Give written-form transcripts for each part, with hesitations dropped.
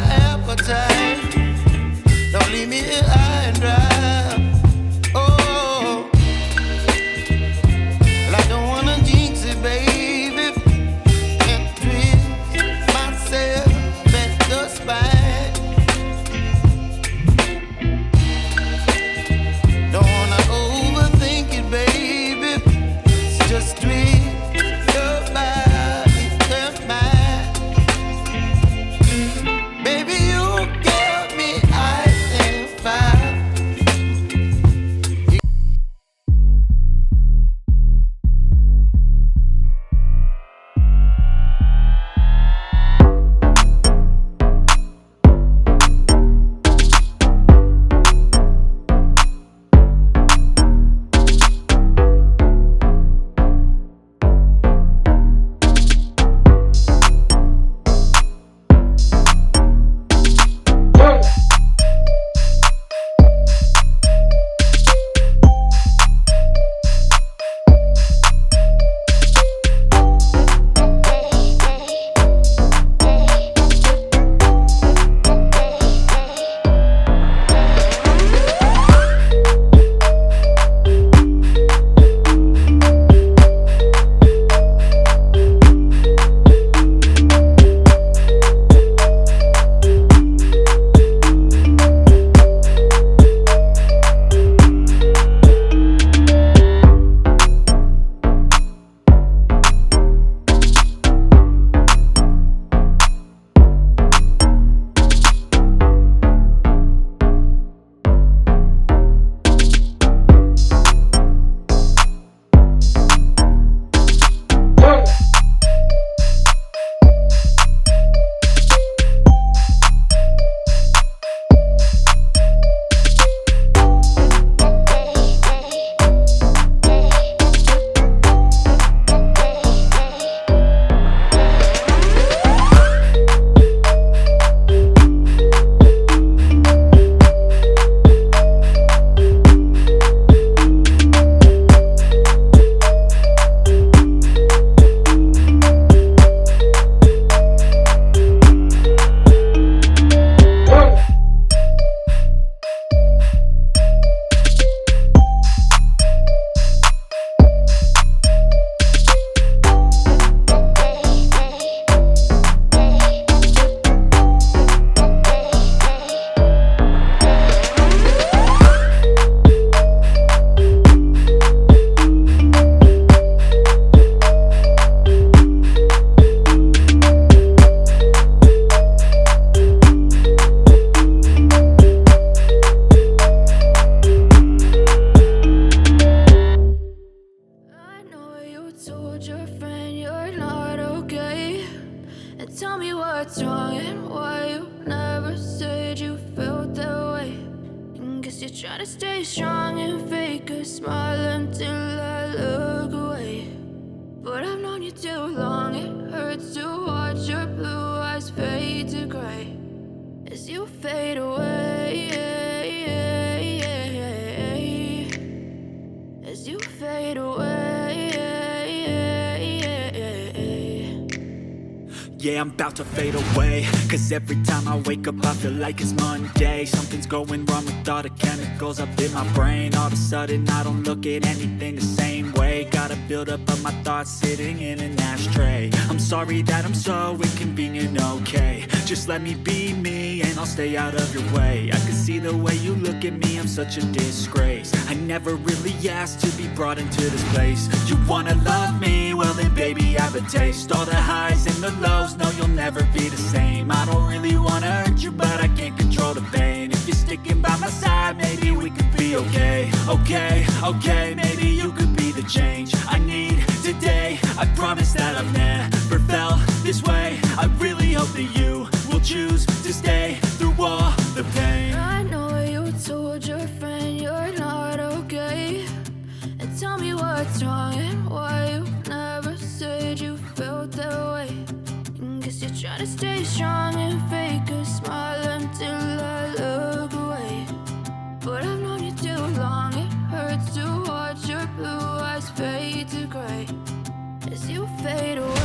appetite. Don't leave me here high and dry. Oh, well, I don't wanna jinx it, baby, and twist myself at the spine. Don't wanna overthink it, baby. It's just twist your body and mine. Baby, you give me ice and fire. what's wrong and why you never said you felt that way. And guess you're trying to stay strong and fake a smile until I look away. But I've known you too long, it hurts to watch your blue eyes fade to gray as you fade away, as you fade away. Yeah, I'm about to fade away, cause every time I wake up I feel like it's Monday. Something's going wrong with all the chemicals up in my brain. All of a sudden I don't look at anything the same way. Got a build up of my thoughts sitting in an ashtray. I'm sorry that I'm so inconvenient, okay. Just let me be me and I'll stay out of your way. I can see the way you look at me, I'm such a disgrace. I never really asked to be brought into this place. You wanna love me? Well then baby have a taste. All the highs and the lows, no you'll never be the same. I don't really wanna hurt you but I can't control the pain. If you're sticking by my side maybe we could be okay. Okay, maybe you could be the change I need today. I promise that I've never felt this way. I really hope that you will choose to stay through all the pain. I know you told your friend you're not okay, and tell me what's wrong and why you never said you felt that way. And guess you're trying to stay strong and fake a smile until I look away. But I've known you too long, it hurts to watch your blue eyes fade to gray as you fade away.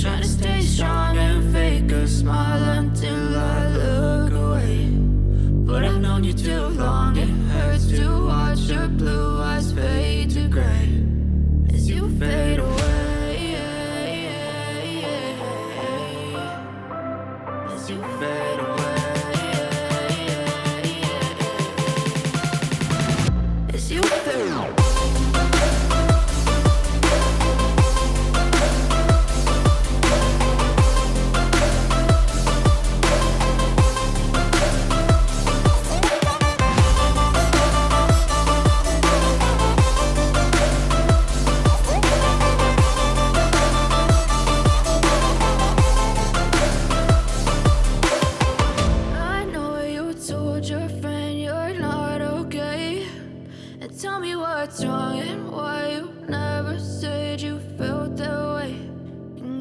trying to stay strong and fake a smile until I look away. But I've known you too long, it hurts to watch your blue eyes fade to gray as you fade away, as you fade away, as you fade away. Tell me what's wrong and why you never said you felt that way.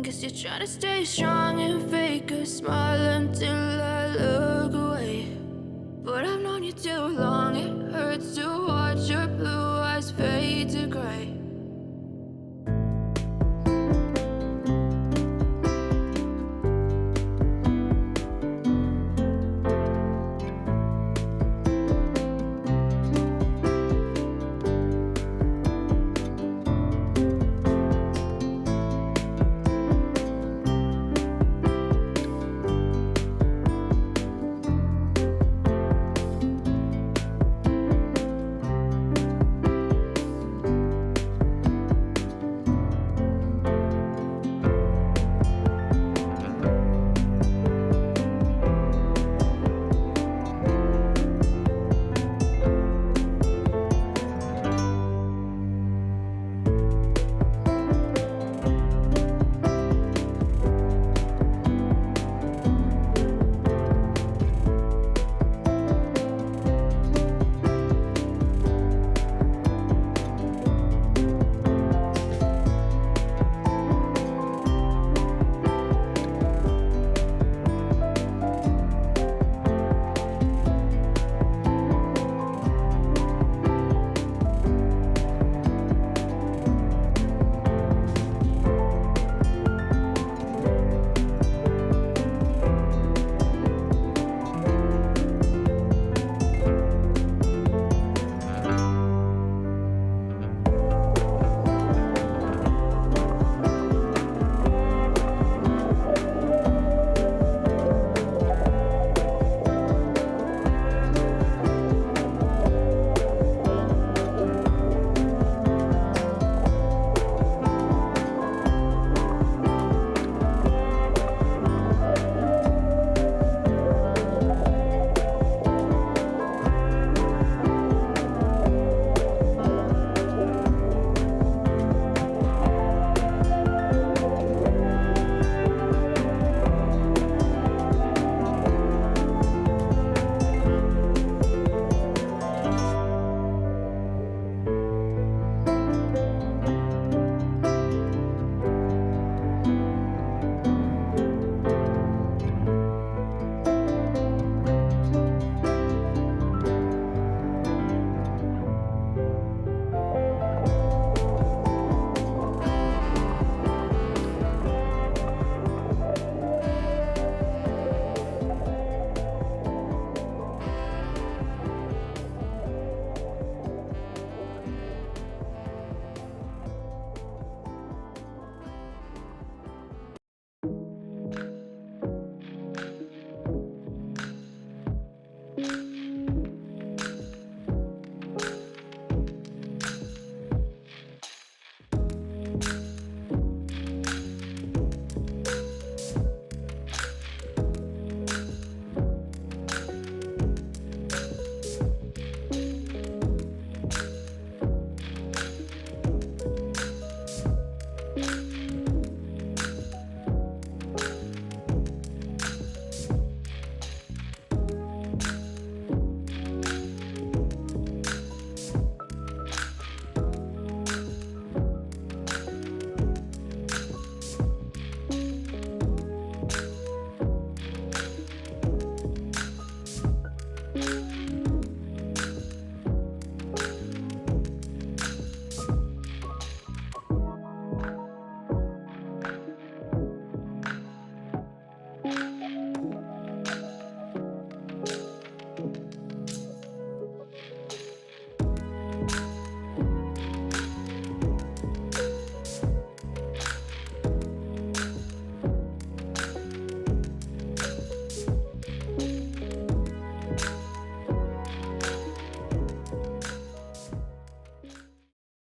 Guess you're trying to stay strong and fake a smile until I look away. But I've known you too long, it hurts to watch